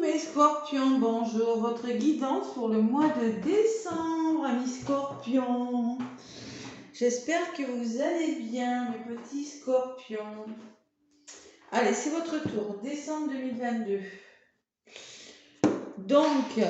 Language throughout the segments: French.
mes scorpions, bonjour, votre guidance pour le mois de décembre, amis scorpions. J'espère que vous allez bien, mes petits scorpions. Allez, c'est votre tour, décembre 2022. Donc,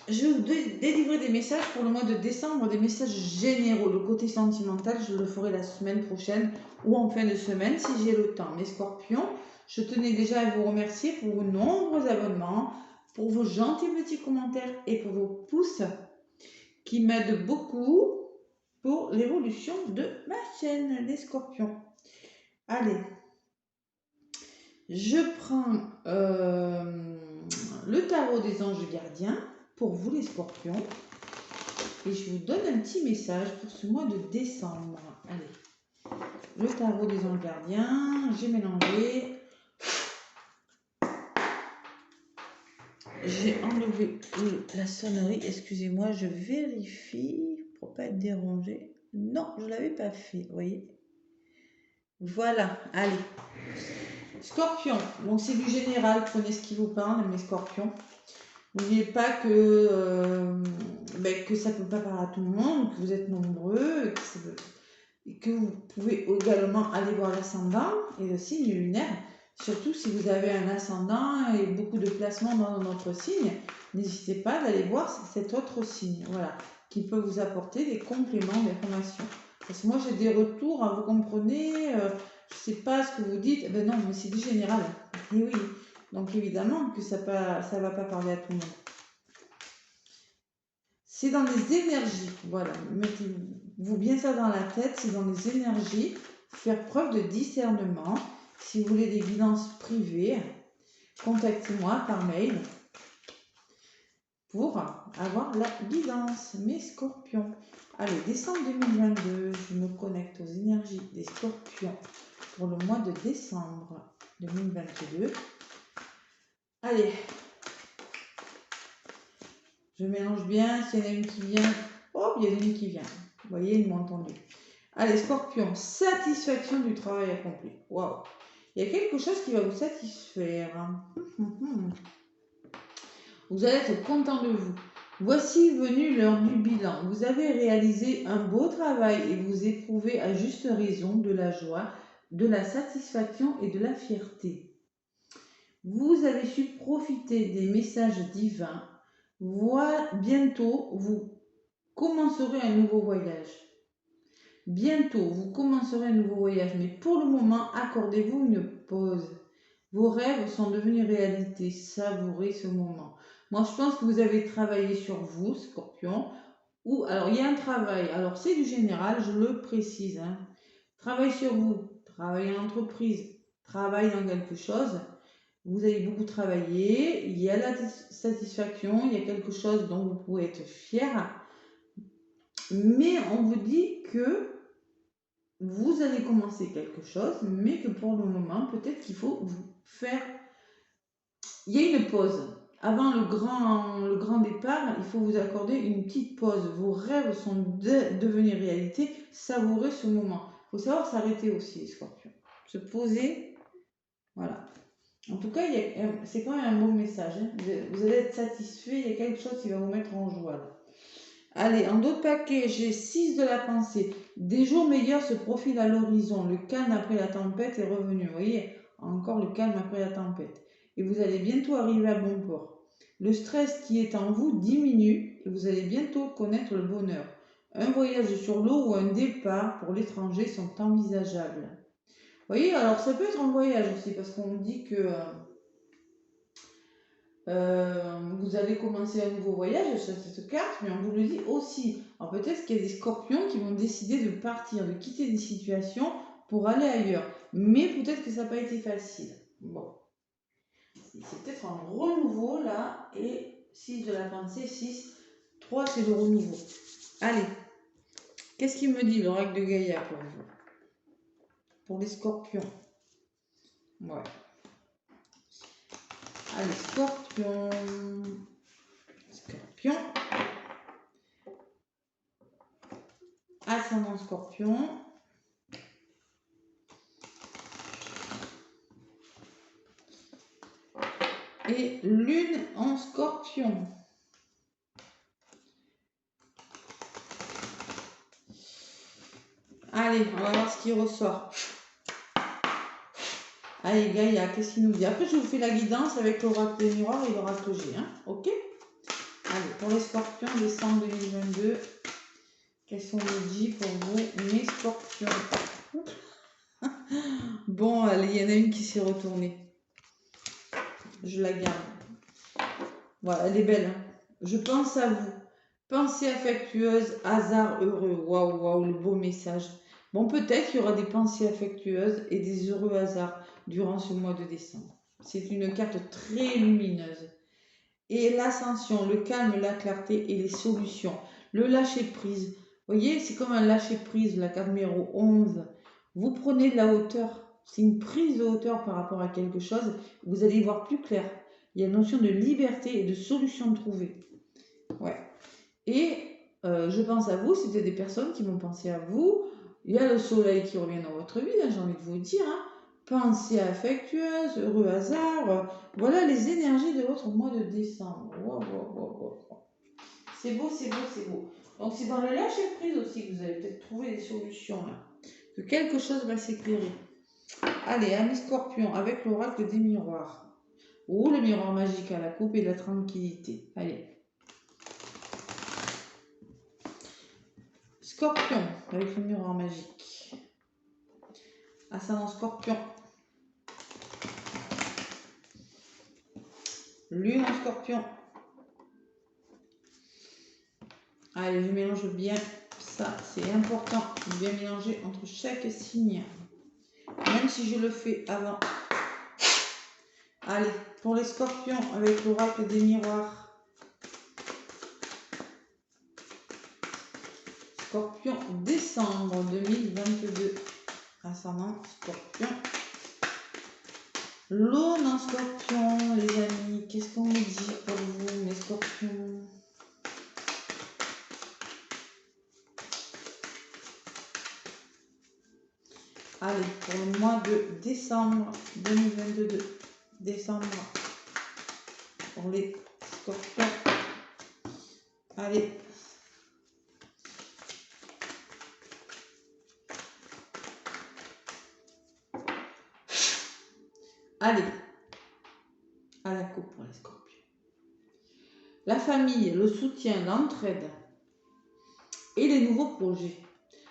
je vais vous délivrer des messages pour le mois de décembre, des messages généraux. Le côté sentimental, je le ferai la semaine prochaine ou en fin de semaine si j'ai le temps. Mes scorpions, je tenais déjà à vous remercier pour vos nombreux abonnements, pour vos gentils petits commentaires et pour vos pouces qui m'aident beaucoup pour l'évolution de ma chaîne, les scorpions. Allez, je prends le tarot des anges gardiens pour vous les scorpions et je vous donne un petit message pour ce mois de décembre. Allez, le tarot des anges gardiens, j'ai mélangé. J'ai enlevé la sonnerie, excusez-moi, je vérifie pour pas être dérangée. Non, je ne l'avais pas fait, vous voyez. Voilà, allez. Scorpion, donc c'est du général, prenez ce qui vous parle, mes scorpions. N'oubliez pas que ça ne peut pas parler à tout le monde, que vous êtes nombreux, que vous pouvez également aller voir l'ascendant et le signe lunaire. Surtout si vous avez un ascendant et beaucoup de placements dans notre signe, n'hésitez pas d'aller voir cet autre signe, voilà, qui peut vous apporter des compléments d'information. Parce que moi j'ai des retours, hein, vous comprenez, je ne sais pas ce que vous dites, ben non, mais c'est du général. Et oui, donc évidemment que ça ne va pas parler à tout le monde. C'est dans les énergies, voilà, mettez-vous bien ça dans la tête, c'est dans les énergies, faire preuve de discernement. Si vous voulez des guidances privées, contactez-moi par mail pour avoir la guidance, mes scorpions. Allez, décembre 2022, je me connecte aux énergies des scorpions pour le mois de décembre 2022. Allez, je mélange bien, s'il y en a une qui vient, hop, il y en a une qui vient. Vous voyez, ils m'ont entendu. Allez, scorpion, satisfaction du travail accompli. Waouh! Il y a quelque chose qui va vous satisfaire. Vous allez être content de vous. Voici venu l'heure du bilan. Vous avez réalisé un beau travail et vous éprouvez à juste raison de la joie, de la satisfaction et de la fierté. Vous avez su profiter des messages divins. Bientôt, vous commencerez un nouveau voyage. Bientôt, vous commencerez un nouveau voyage, mais pour le moment, accordez-vous une pause. Vos rêves sont devenus réalité. Savourez ce moment. Moi, je pense que vous avez travaillé sur vous, Scorpion. Ou alors, il y a un travail. Alors, c'est du général, je le précise. Hein. Travail sur vous, travail en entreprise, travail dans quelque chose. Vous avez beaucoup travaillé. Il y a la satisfaction, il y a quelque chose dont vous pouvez être fier. Mais on vous dit que vous allez commencer quelque chose, mais que pour le moment, peut-être qu'il faut vous faire... Il y a une pause. Avant le grand départ, il faut vous accorder une petite pause. Vos rêves sont devenus réalité. Savourez ce moment. Il faut savoir s'arrêter aussi, les scorpions. Se poser. Voilà. En tout cas, c'est quand même un bon message. Hein. Vous allez être satisfait. Il y a quelque chose qui va vous mettre en joie. Là. Allez, en d'autres paquets, j'ai 6 de la pensée. Des jours meilleurs se profilent à l'horizon. Le calme après la tempête est revenu. Vous voyez, encore le calme après la tempête. Et vous allez bientôt arriver à bon port. Le stress qui est en vous diminue et vous allez bientôt connaître le bonheur. Un voyage sur l'eau ou un départ pour l'étranger sont envisageables. Vous voyez, alors ça peut être un voyage aussi parce qu'on dit que... vous allez commencer un nouveau voyage sur cette carte, mais on vous le dit aussi. Alors peut-être qu'il y a des scorpions qui vont décider de partir, de quitter des situations pour aller ailleurs. Mais peut-être que ça n'a pas été facile. Bon. C'est peut-être un renouveau là. Et 6 de la pensée, 6. 3 c'est le renouveau. Allez. Qu'est-ce qu'il me dit l'oracle de Gaïa pour vous? Pour les scorpions. Ouais. Allez, scorpion. Scorpion. Ascendant scorpion. et lune en scorpion. Allez, on va voir ce qui ressort. Allez, Gaïa, qu'est-ce qu'il nous dit? Après, je vous fais la guidance avec l'oracle des miroirs et l'oracle G. Hein, ok? Allez, pour les scorpions, décembre 2022, quels sont les dits pour vous, mes scorpions? Bon, allez, il y en a une qui s'est retournée. Je la garde. Voilà, elle est belle. Hein. Je pense à vous. Pensée affectueuse, hasard heureux. Waouh, waouh, le beau message. Bon, peut-être qu'il y aura des pensées affectueuses et des heureux hasards durant ce mois de décembre. C'est une carte très lumineuse. Et l'ascension, le calme, la clarté et les solutions. Le lâcher-prise. Vous voyez, c'est comme un lâcher-prise, la carte numéro 11. Vous prenez de la hauteur. C'est une prise de hauteur par rapport à quelque chose. Vous allez y voir plus clair. Il y a une notion de liberté et de solution trouvée. Ouais. Et je pense à vous, c'était des personnes qui vont penser à vous. Il y a le soleil qui revient dans votre vie, j'ai envie de vous dire. Hein. Pensée affectueuse, heureux hasard. Voilà les énergies de votre mois de décembre. Wow, wow, wow, wow. C'est beau, c'est beau, c'est beau. Donc c'est dans le lâcher prise aussi que vous allez peut-être trouver des solutions là. Que quelque chose va s'éclairer. Allez, amis scorpions, avec l'oracle des miroirs. Ou le miroir magique à la coupe et la tranquillité. Allez. Scorpion, avec le miroir magique. Ascendant scorpion. Lune en scorpion. Allez, je mélange bien. Ça, c'est important de bien mélanger entre chaque signe. Même si je le fais avant. Allez, pour les scorpions, avec l'oracle des miroirs. Scorpion, décembre 2022. Ascendant scorpion. L'aune en scorpion, les amis. Qu'est-ce qu'on me dit pour vous, mes scorpions? Allez, pour le mois de décembre 2022. Décembre. Pour les scorpions. Allez. Allez. À la coupe pour les scorpions. La famille, le soutien, l'entraide. Et les nouveaux projets.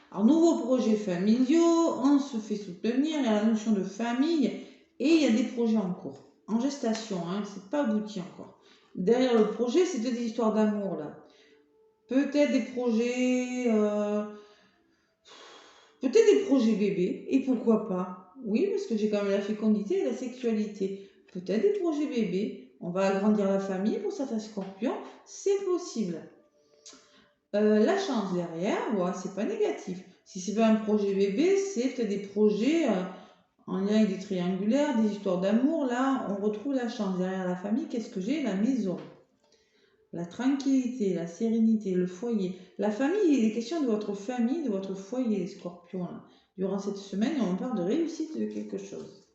Alors, nouveaux projets familiaux, on se fait soutenir, il y a la notion de famille et il y a des projets en cours, en gestation, hein, c'est pas abouti encore. Derrière le projet, c'est des histoires d'amour là. Peut-être des projets, bébés, et pourquoi pas? Oui, parce que j'ai quand même la fécondité et la sexualité. Peut-être des projets bébés, on va agrandir la famille pour certains scorpions, c'est possible. La chance derrière, ouais, c'est pas négatif. Si c'est pas un projet bébé, c'est peut-être des projets en lien avec des triangulaires, des histoires d'amour. Là, on retrouve la chance derrière la famille. Qu'est-ce que j'ai? La maison, la tranquillité, la sérénité, le foyer. La famille, il est question de votre famille, de votre foyer, les scorpions. Là. Durant cette semaine, on parle de réussite de quelque chose.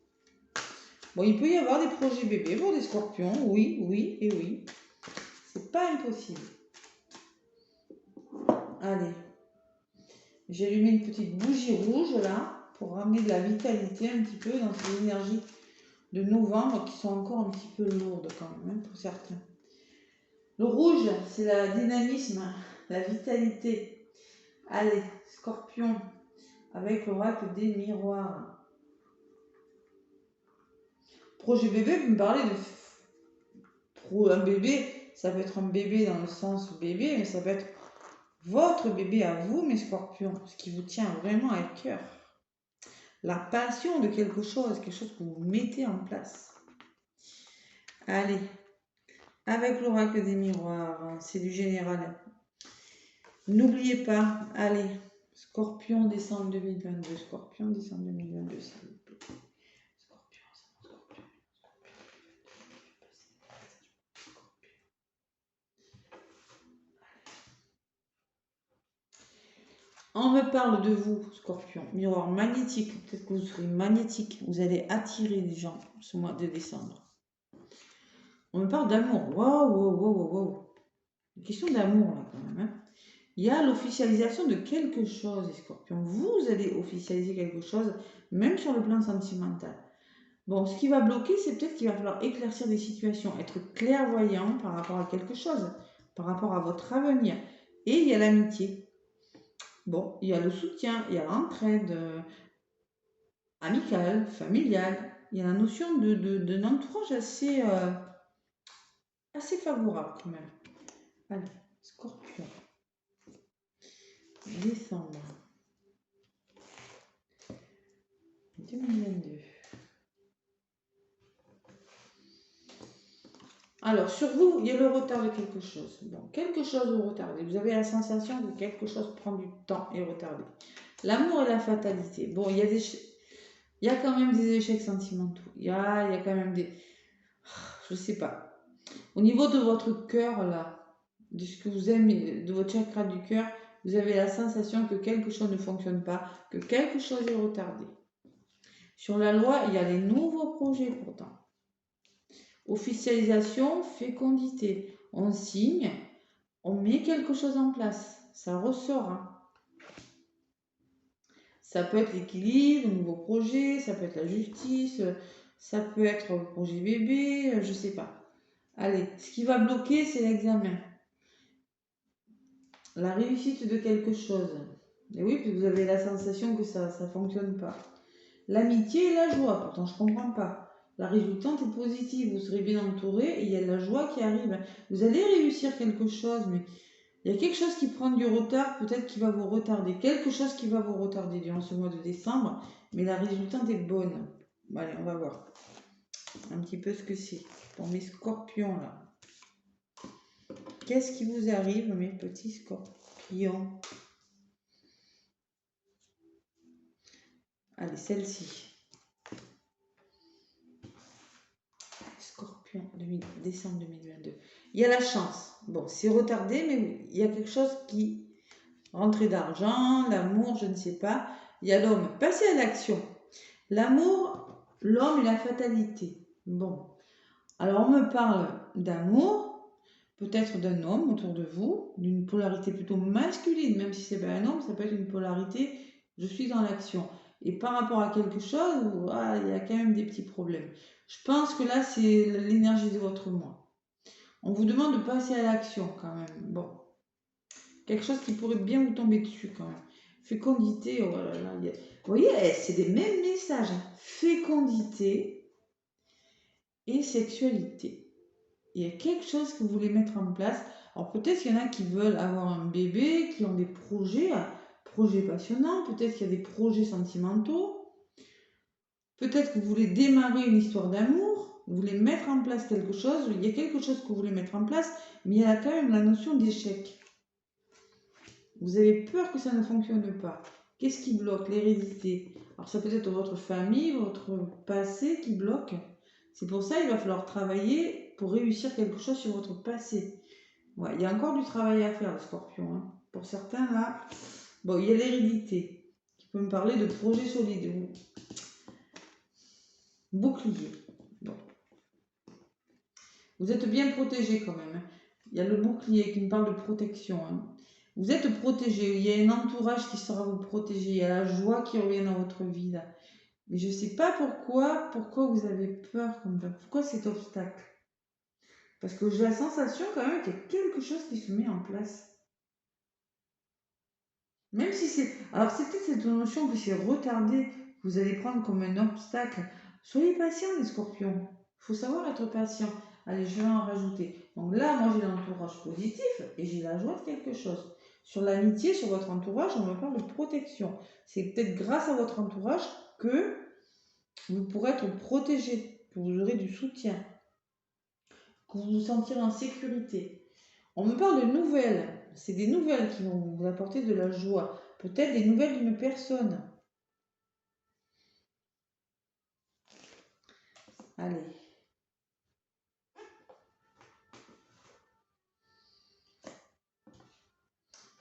Bon, il peut y avoir des projets bébés pour des scorpions, oui, oui et oui. C'est pas impossible. Allez, j'ai allumé une petite bougie rouge là pour ramener de la vitalité un petit peu dans ces énergies de novembre qui sont encore un petit peu lourdes quand même pour certains. Le rouge, c'est le dynamisme, la vitalité. Allez, scorpion, avec l'oracle des miroirs. Projet bébé, vous me parlez de un bébé, ça peut être un bébé dans le sens bébé, mais ça peut être votre bébé à vous, mes scorpions, ce qui vous tient vraiment à cœur. La passion de quelque chose que vous mettez en place. Allez, avec l'oracle des miroirs, c'est du général. N'oubliez pas, allez, Scorpion décembre 2022, Scorpion décembre 2022, s'il vous plaît. Scorpion. On me parle de vous, Scorpion, miroir magnétique, peut-être que vous serez magnétique, vous allez attirer des gens ce mois de décembre. On me parle d'amour. Waouh, waouh, waouh, waouh. Une question d'amour, là, quand même. Hein. Il y a l'officialisation de quelque chose, les scorpions. Vous allez officialiser quelque chose, même sur le plan sentimental. Bon, ce qui va bloquer, c'est peut-être qu'il va falloir éclaircir des situations, être clairvoyant par rapport à quelque chose, par rapport à votre avenir. Et il y a l'amitié. Bon, il y a le soutien, il y a l'entraide amicale, familiale. Il y a la notion d'un entourage assez favorable quand même. Allez, scorpion. Décembre 2022. Alors, sur vous, il y a le retard de quelque chose. Bon, quelque chose est retardé. Vous avez la sensation que quelque chose prend du temps et est retardé. L'amour et la fatalité. Bon, il y a quand même des échecs sentimentaux. Il y a quand même des... Je sais pas. Au niveau de votre cœur, là, de ce que vous aimez, de votre chakra du cœur, vous avez la sensation que quelque chose ne fonctionne pas, que quelque chose est retardé. Sur la loi, il y a les nouveaux projets pourtant. Officialisation, fécondité. On signe, on met quelque chose en place. Ça ressort. Hein. Ça peut être l'équilibre, le nouveau projet, ça peut être la justice, ça peut être le projet bébé, je sais pas. Allez, ce qui va bloquer, c'est l'examen. La réussite de quelque chose. Et oui, puis vous avez la sensation que ça ne fonctionne pas. L'amitié et la joie, pourtant je ne comprends pas. La résultante est positive, vous serez bien entouré et il y a de la joie qui arrive. Vous allez réussir quelque chose, mais il y a quelque chose qui prend du retard, peut-être qui va vous retarder. Quelque chose qui va vous retarder durant ce mois de décembre, mais la résultante est bonne. Bon, allez, on va voir un petit peu ce que c'est pour mes scorpions là. Qu'est-ce qui vous arrive, mes petits scorpions? Allez, celle-ci. Scorpion, décembre 2022. Il y a la chance. Bon, c'est retardé, mais il y a quelque chose qui... Rentrée d'argent, l'amour, je ne sais pas. Il y a l'homme. Passez à l'action. L'amour, l'homme et la fatalité. Bon. Alors, on me parle d'amour, peut-être d'un homme autour de vous, d'une polarité plutôt masculine, même si c'est pas un homme, ça peut être une polarité, je suis dans l'action. Et par rapport à quelque chose, il y a quand même des petits problèmes. Je pense que là, c'est l'énergie de votre moi. On vous demande de passer à l'action quand même. Bon. Quelque chose qui pourrait bien vous tomber dessus quand même. Fécondité, oh là là. Vous voyez, c'est des mêmes messages. Hein. Fécondité et sexualité. Il y a quelque chose que vous voulez mettre en place. Alors peut-être qu'il y en a qui veulent avoir un bébé, qui ont des projets passionnants. Peut-être qu'il y a des projets sentimentaux. Peut-être que vous voulez démarrer une histoire d'amour. Vous voulez mettre en place quelque chose. Il y a quelque chose que vous voulez mettre en place, mais il y a quand même la notion d'échec. Vous avez peur que ça ne fonctionne pas. Qu'est-ce qui bloque? L'hérédité. Alors ça peut être votre famille, votre passé qui bloque. C'est pour ça qu'il va falloir travailler pour réussir quelque chose sur votre passé. Ouais, il y a encore du travail à faire, le scorpion. Hein. Pour certains, là, bon, il y a l'hérédité qui peut me parler de projets solides. Bouclier. Bon. Vous êtes bien protégé quand même. Hein. Il y a le bouclier qui me parle de protection. Hein. Vous êtes protégé, il y a un entourage qui sera vous protéger, il y a la joie qui revient dans votre vie là. Mais je ne sais pas pourquoi vous avez peur comme ça, pourquoi cet obstacle. Parce que j'ai la sensation quand même qu'il y a quelque chose qui se met en place. Même si c'est... Alors c'est peut-être cette notion que c'est retardé, que vous allez prendre comme un obstacle. Soyez patient les scorpions, il faut savoir être patient. Allez, je vais en rajouter. Donc là, moi j'ai l'entourage positif et j'ai la joie de quelque chose. Sur l'amitié, sur votre entourage, on me parle de protection. C'est peut-être grâce à votre entourage que vous pourrez être protégé, que vous aurez du soutien, que vous vous sentirez en sécurité. On me parle de nouvelles. C'est des nouvelles qui vont vous apporter de la joie. Peut-être des nouvelles d'une personne. Allez.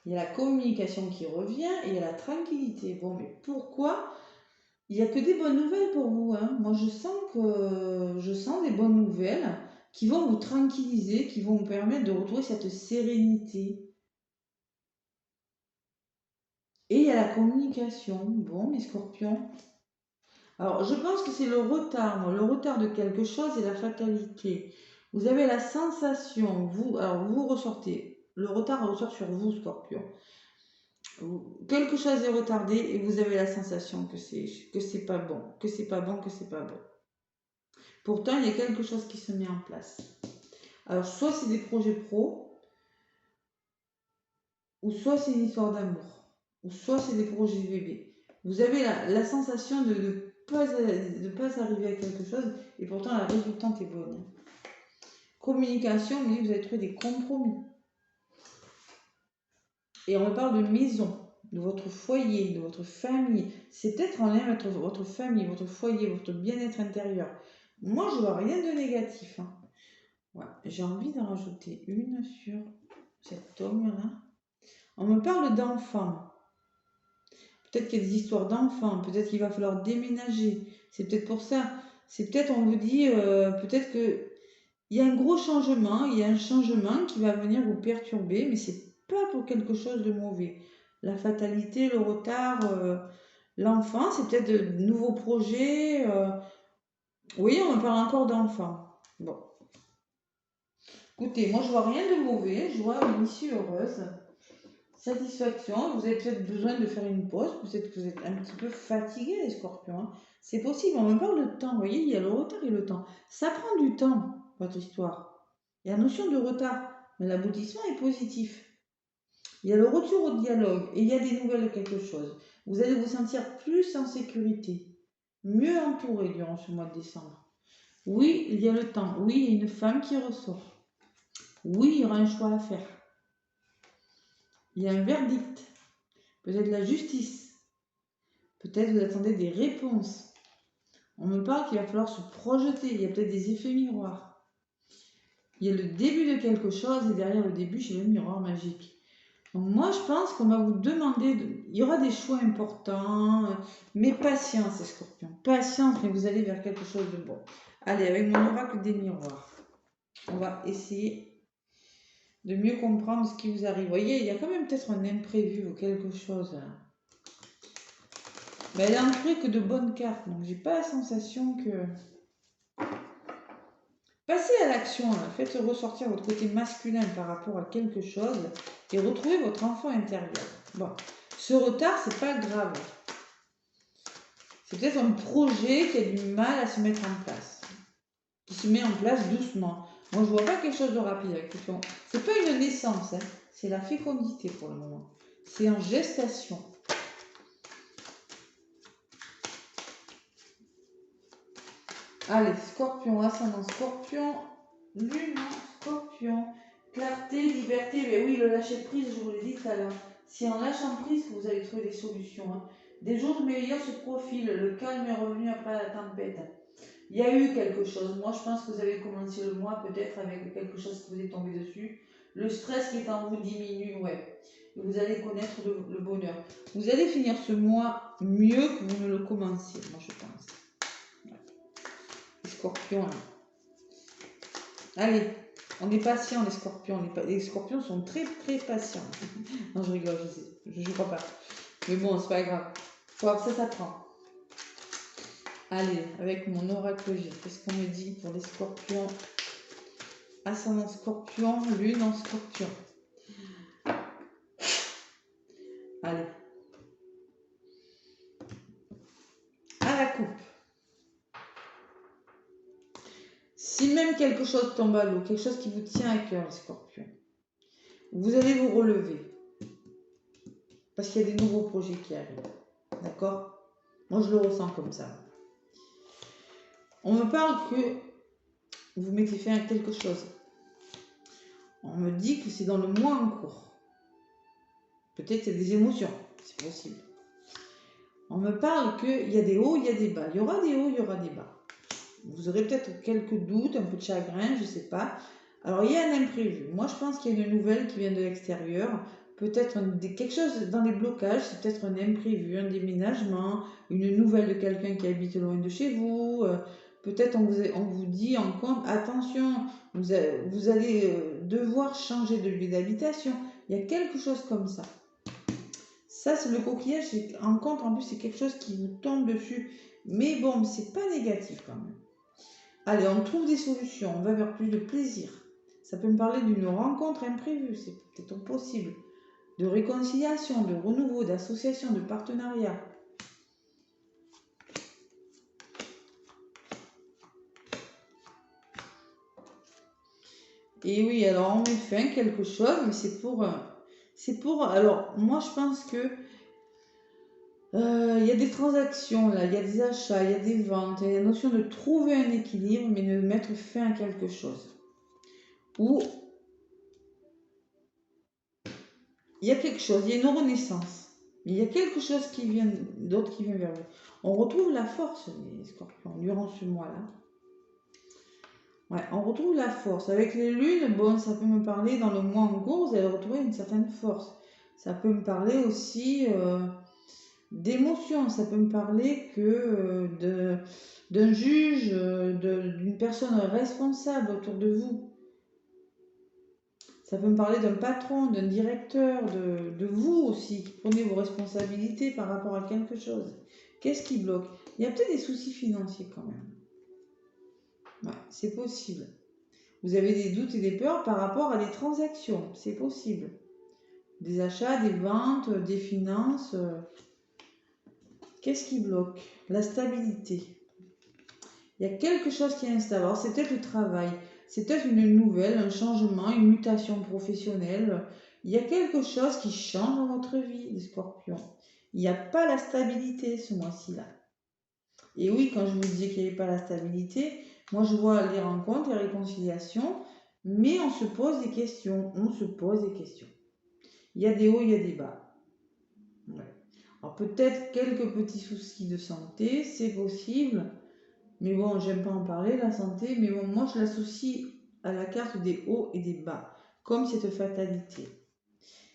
Il y a la communication qui revient et il y a la tranquillité. Bon, mais pourquoi? Il n'y a que des bonnes nouvelles pour vous. Hein. Moi, je sens des bonnes nouvelles. qui vont vous tranquilliser, qui vont vous permettre de retrouver cette sérénité. Et il y a la communication. Bon, mes scorpions. Alors, je pense que c'est le retard de quelque chose et la fatalité. Vous avez la sensation, vous ressortez, le retard ressort sur vous, scorpion. Quelque chose est retardé et vous avez la sensation que c'est pas bon, que c'est pas bon, que c'est pas bon. Pourtant, il y a quelque chose qui se met en place. Alors, soit c'est des projets pro, ou soit c'est une histoire d'amour, ou soit c'est des projets bébés. Vous avez la sensation de ne pas arriver à quelque chose, et pourtant la résultante est bonne. Communication, vous allez trouver des compromis. Et on me parle de maison, de votre foyer, de votre famille. C'est peut-être en lien avec votre famille, votre foyer, votre bien-être intérieur. Moi, je vois rien de négatif. Hein. Ouais. J'ai envie d'en rajouter une sur cet homme-là. On me parle d'enfants. Peut-être qu'il y a des histoires d'enfants. Peut-être qu'il va falloir déménager. C'est peut-être pour ça. C'est peut-être, on vous dit, peut-être que il y a un gros changement. Il y a un changement qui va venir vous perturber, mais c'est pas pour quelque chose de mauvais. La fatalité, le retard, l'enfant, c'est peut-être de nouveaux projets. Oui, on me parle encore d'enfants. Bon. Écoutez, moi je vois rien de mauvais, je vois une issue heureuse. Satisfaction, vous avez peut-être besoin de faire une pause, peut-être que vous êtes un petit peu fatigué les scorpions. Hein. C'est possible, on me parle de temps, vous voyez, il y a le retard et le temps. Ça prend du temps, votre histoire. Il y a la notion de retard, mais l'aboutissement est positif. Il y a le retour au dialogue et il y a des nouvelles de quelque chose. Vous allez vous sentir plus en sécurité, mieux entouré durant ce mois de décembre. Oui, il y a le temps. Oui, il y a une femme qui ressort. Oui, il y aura un choix à faire. Il y a un verdict. Peut-être la justice. Peut-être vous attendez des réponses. On me parle qu'il va falloir se projeter. Il y a peut-être des effets miroirs. Il y a le début de quelque chose et derrière le début, j'ai le miroir magique. Donc moi, je pense qu'on va vous demander, il y aura des choix importants, mais patience, les scorpions. Patience, mais vous allez vers quelque chose de bon. Allez, avec mon oracle des miroirs, on va essayer de mieux comprendre ce qui vous arrive. Vous voyez, il y a quand même peut-être un imprévu ou quelque chose. Mais elle est entourée que de bonnes cartes, donc j'ai pas la sensation que... Passez à l'action, faites ressortir votre côté masculin par rapport à quelque chose et retrouvez votre enfant intérieur. Bon, ce retard, c'est pas grave. C'est peut-être un projet qui a du mal à se mettre en place, qui se met en place doucement. Moi, je vois pas quelque chose de rapide avec Pluton. C'est pas une naissance, hein. C'est la fécondité pour le moment. C'est en gestation. Allez, scorpion, ascendant scorpion, lune en scorpion, clarté, liberté, mais oui, le lâcher prise, je vous l'ai dit tout à l'heure. C'est en lâchant prise que vous allez trouver des solutions. Hein. Des jours meilleurs se profilent, le calme est revenu après la tempête. Il y a eu quelque chose. Moi, je pense que vous avez commencé le mois peut-être avec quelque chose qui vous est tombé dessus. Le stress qui est en vous diminue, ouais. Et vous allez connaître le bonheur. Vous allez finir ce mois mieux que vous ne le commenciez, moi, je pense. Les scorpions, là. Allez, on est patient, les scorpions. Les scorpions sont très, très patients. Non, je rigole, je crois pas. Mais bon, c'est pas grave. Faut voir que ça s'apprend. Allez, avec mon oracle J, qu'est-ce qu'on me dit pour les scorpions? Ascendant scorpion, lune en scorpion. Allez. À la coupe. Si même quelque chose tombe à l'eau, quelque chose qui vous tient à cœur, les scorpions, vous allez vous relever. Parce qu'il y a des nouveaux projets qui arrivent. D'accord? Moi, je le ressens comme ça. On me parle que vous mettez fin à quelque chose. On me dit que c'est dans le mois en cours. Peut-être qu'il y a des émotions. C'est possible. On me parle qu'il y a des hauts, il y a des bas. Il y aura des hauts, il y aura des bas. Vous aurez peut-être quelques doutes, un peu de chagrin, je ne sais pas. Alors, il y a un imprévu. Moi, je pense qu'il y a une nouvelle qui vient de l'extérieur. Peut-être quelque chose dans les blocages, c'est peut-être un imprévu, un déménagement, une nouvelle de quelqu'un qui habite loin de chez vous. Peut-être on vous dit en compte, attention, vous allez devoir changer de lieu d'habitation. Il y a quelque chose comme ça. Ça, c'est le coquillage, en compte, en plus, c'est quelque chose qui vous tombe dessus. Mais bon, c'est pas négatif quand même. Allez, on trouve des solutions, on va vers plus de plaisir. Ça peut me parler d'une rencontre imprévue, c'est peut-être possible. De réconciliation, de renouveau, d'association, de partenariat. Et oui, alors on met fin à quelque chose, mais alors moi je pense que il y a des transactions là, il y a des achats, il y a des ventes, il y a la notion de trouver un équilibre, mais de mettre fin à quelque chose. Ou il y a quelque chose, il y a une renaissance. Mais il y a quelque chose d'autre qui vient vers vous. On retrouve la force, les scorpions, durant ce mois-là. Ouais, on retrouve la force. Avec les lunes, bon, ça peut me parler dans le mois en cours, vous allez retrouver une certaine force. Ça peut me parler aussi d'émotion. Ça peut me parler que d'un juge, d'une personne responsable autour de vous. Ça peut me parler d'un patron, d'un directeur, de vous aussi, qui prenez vos responsabilités par rapport à quelque chose. Qu'est-ce qui bloque? Il y a peut-être des soucis financiers quand même. Ouais, c'est possible. Vous avez des doutes et des peurs par rapport à des transactions. C'est possible. Des achats, des ventes, des finances. Qu'est-ce qui bloque? La stabilité. Il y a quelque chose qui est instable. Alors, c'est peut-être le travail. C'est peut-être une nouvelle, un changement, une mutation professionnelle. Il y a quelque chose qui change dans votre vie, les scorpions. Il n'y a pas la stabilité ce mois-ci-là. Et oui, quand je vous disais qu'il n'y avait pas la stabilité, moi je vois les rencontres, les réconciliations, mais on se pose des questions. On se pose des questions. Il y a des hauts, il y a des bas. Ouais. Alors peut-être quelques petits soucis de santé, c'est possible. Mais bon, j'aime pas en parler, la santé, mais bon, moi je l'associe à la carte des hauts et des bas, comme cette fatalité.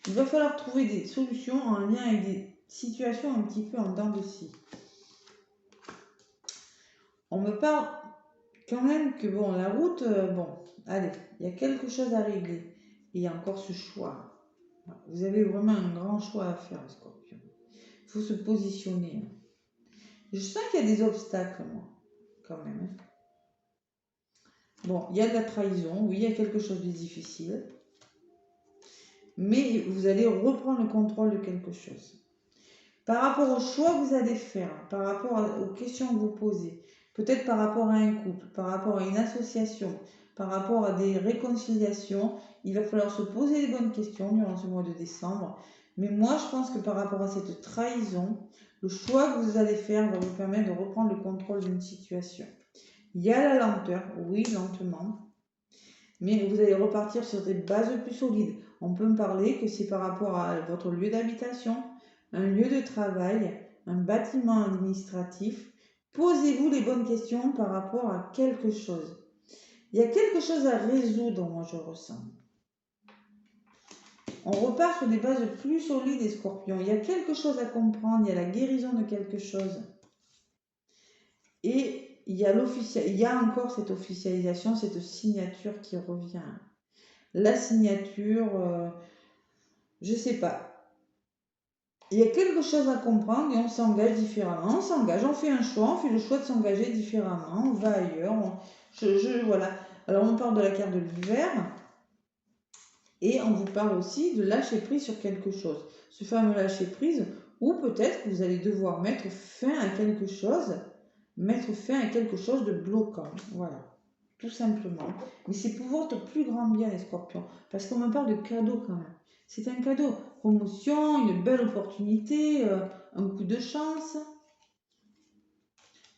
Il va falloir trouver des solutions en lien avec des situations un petit peu en dents de scie. On me parle quand même que bon, la route, bon, allez, il y a quelque chose à régler. Et il y a encore ce choix. Vous avez vraiment un grand choix à faire, les scorpions. Il faut se positionner. Je sens qu'il y a des obstacles, moi, quand même. Bon, il y a de la trahison, oui, il y a quelque chose de difficile. Mais vous allez reprendre le contrôle de quelque chose. Par rapport au choix que vous allez faire, par rapport aux questions que vous posez, peut-être par rapport à un couple, par rapport à une association, par rapport à des réconciliations, il va falloir se poser les bonnes questions durant ce mois de décembre. Mais moi, je pense que par rapport à cette trahison, le choix que vous allez faire va vous permettre de reprendre le contrôle d'une situation. Il y a la lenteur, oui, lentement, mais vous allez repartir sur des bases plus solides. On peut me parler que c'est par rapport à votre lieu d'habitation, un lieu de travail, un bâtiment administratif. Posez-vous les bonnes questions par rapport à quelque chose. Il y a quelque chose à résoudre, moi je ressens. On repart sur des bases plus solides, les scorpions. Il y a quelque chose à comprendre, il y a la guérison de quelque chose. Et il y a encore cette officialisation, cette signature qui revient. La signature, je sais pas. Il y a quelque chose à comprendre et on s'engage différemment. On s'engage, on fait un choix, on fait le choix de s'engager différemment, on va ailleurs. Voilà. Alors on parle de la carte de l'hiver et on vous parle aussi de lâcher prise sur quelque chose. Ce fameux lâcher prise où peut-être que vous allez devoir mettre fin à quelque chose, de bloquant. Voilà. Tout simplement. Mais c'est pour votre plus grand bien, les scorpions. Parce qu'on me parle de cadeau quand même. C'est un cadeau. Promotion, une belle opportunité, un coup de chance.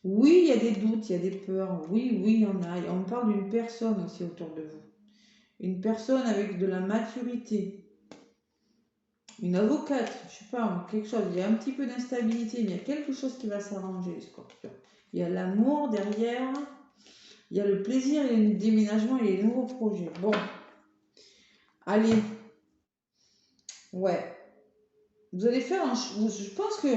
Oui, il y a des doutes, il y a des peurs. Oui, il y en a. Et on me parle d'une personne aussi autour de vous. Une personne avec de la maturité. Une avocate, je sais pas, quelque chose. Il y a un petit peu d'instabilité, mais il y a quelque chose qui va s'arranger, les scorpions. Il y a l'amour derrière. Il y a le plaisir, il y a le déménagement et les nouveaux projets. Bon. Allez. Ouais. Vous allez faire un... Je pense que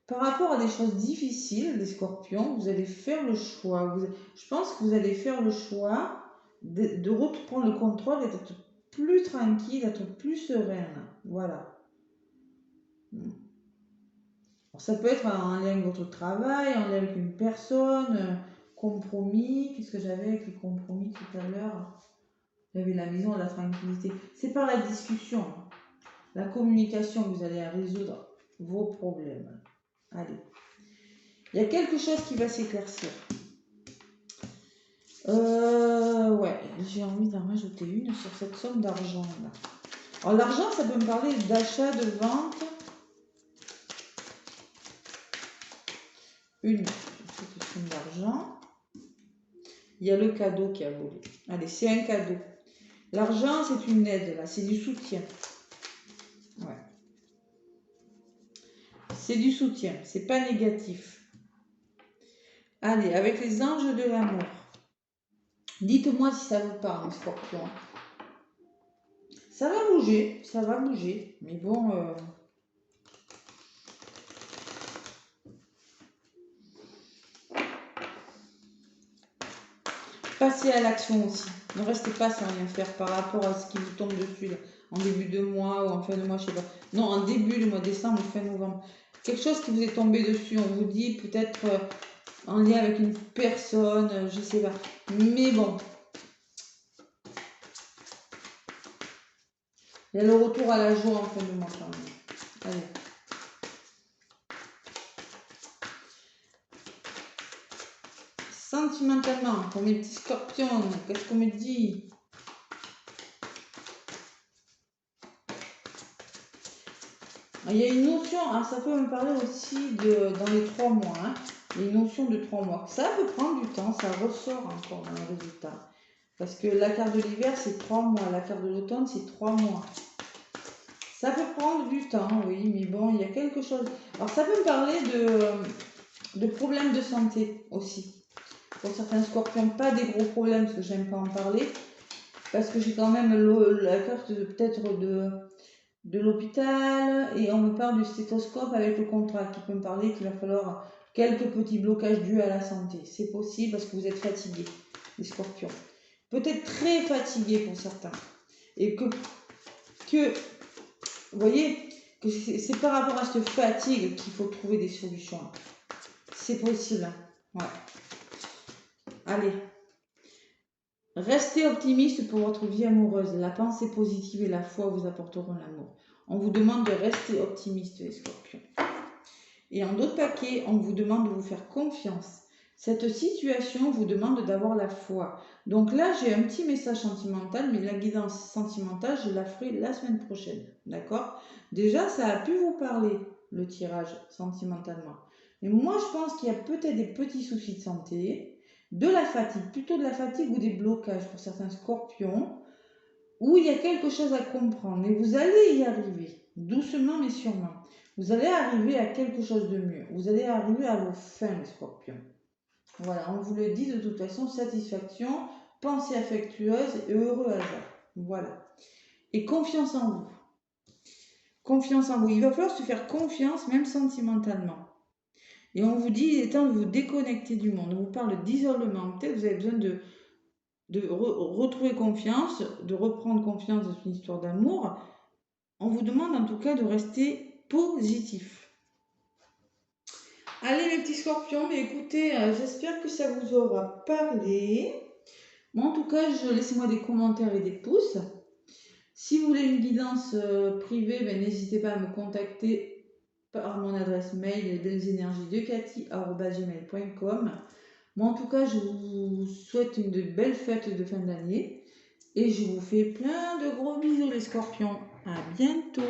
Par rapport à des choses difficiles, les scorpions, vous allez faire le choix. Je pense que vous allez faire le choix de reprendre le contrôle, d'être plus tranquille, d'être plus sereine. Voilà. Alors, ça peut être en lien avec votre travail, en lien avec une personne, compromis. Qu'est-ce que j'avais avec les compromis tout à l'heure? J'avais la maison de la tranquillité. C'est par la discussion, la communication que vous allez résoudre vos problèmes. Allez. Il y a quelque chose qui va s'éclaircir. Ouais, j'ai envie d'en rajouter une sur cette somme d'argent là. Alors l'argent, ça peut me parler d'achat, de vente. Cette somme d'argent. Il y a le cadeau qui a volé. Allez, c'est un cadeau. L'argent, c'est une aide là, c'est du soutien. Ouais. C'est du soutien, c'est pas négatif. Allez, avec les anges de l'amour. Dites-moi si ça vous parle, Scorpion. Ça va bouger, mais bon... Passez à l'action aussi. Ne restez pas sans rien faire par rapport à ce qui vous tombe dessus là, en début de mois ou en fin de mois, je sais pas. Non, en début du mois de décembre ou fin novembre. Quelque chose qui vous est tombé dessus, on vous dit peut-être en lien avec une personne, je sais pas. Mais bon. Il y a le retour à la joie en fin de mois quand même. Allez. Sentimentalement, pour mes petits scorpions, qu'est-ce qu'on me dit? Il y a une notion, hein, ça peut me parler aussi dans les 3 mois. Hein, il y a une notion de 3 mois. Ça peut prendre du temps, ça ressort encore dans le résultat. Parce que la carte de l'hiver, c'est 3 mois. La carte de l'automne, c'est 3 mois. Ça peut prendre du temps, oui, mais bon, il y a quelque chose. Alors, ça peut me parler de problèmes de santé aussi. Pour certains scorpions, pas des gros problèmes, parce que j'aime pas en parler. Parce que j'ai quand même la carte peut-être de l'hôpital et on me parle du stéthoscope avec le contrat qui peut me parler qu'il va falloir quelques petits blocages dus à la santé. C'est possible parce que vous êtes fatigué, les scorpions. Peut-être très fatigué pour certains. Et que vous voyez, que c'est par rapport à cette fatigue qu'il faut trouver des solutions. C'est possible. Ouais. Allez. Restez optimiste pour votre vie amoureuse. La pensée positive et la foi vous apporteront l'amour. On vous demande de rester optimiste, les scorpions. Et en d'autres paquets, on vous demande de vous faire confiance. Cette situation vous demande d'avoir la foi. Donc là, j'ai un petit message sentimental, mais la guidance sentimentale, je la ferai la semaine prochaine. D'accord? Déjà, ça a pu vous parler, le tirage sentimentalement. Mais moi, je pense qu'il y a peut-être des petits soucis de santé. De la fatigue, plutôt de la fatigue ou des blocages pour certains scorpions, où il y a quelque chose à comprendre. Mais vous allez y arriver, doucement mais sûrement. Vous allez arriver à quelque chose de mieux. Vous allez arriver à vos fins, les scorpions. Voilà, on vous le dit de toute façon, satisfaction, pensée affectueuse et heureux hasard. Voilà. Et confiance en vous. Confiance en vous. Il va falloir se faire confiance, même sentimentalement. Et on vous dit, il est temps de vous déconnecter du monde. On vous parle d'isolement. Peut-être que vous avez besoin de retrouver confiance, de reprendre confiance dans une histoire d'amour. On vous demande en tout cas de rester positif. Allez mes petits scorpions, mais écoutez, j'espère que ça vous aura parlé. Bon, en tout cas, laissez-moi des commentaires et des pouces. Si vous voulez une guidance privée, n'hésitez pas à me contacter par mon adresse mail bellesénergiesdecathy@gmail.com. Moi en tout cas je vous souhaite une belle fête de fin d'année et je vous fais plein de gros bisous les scorpions. À bientôt.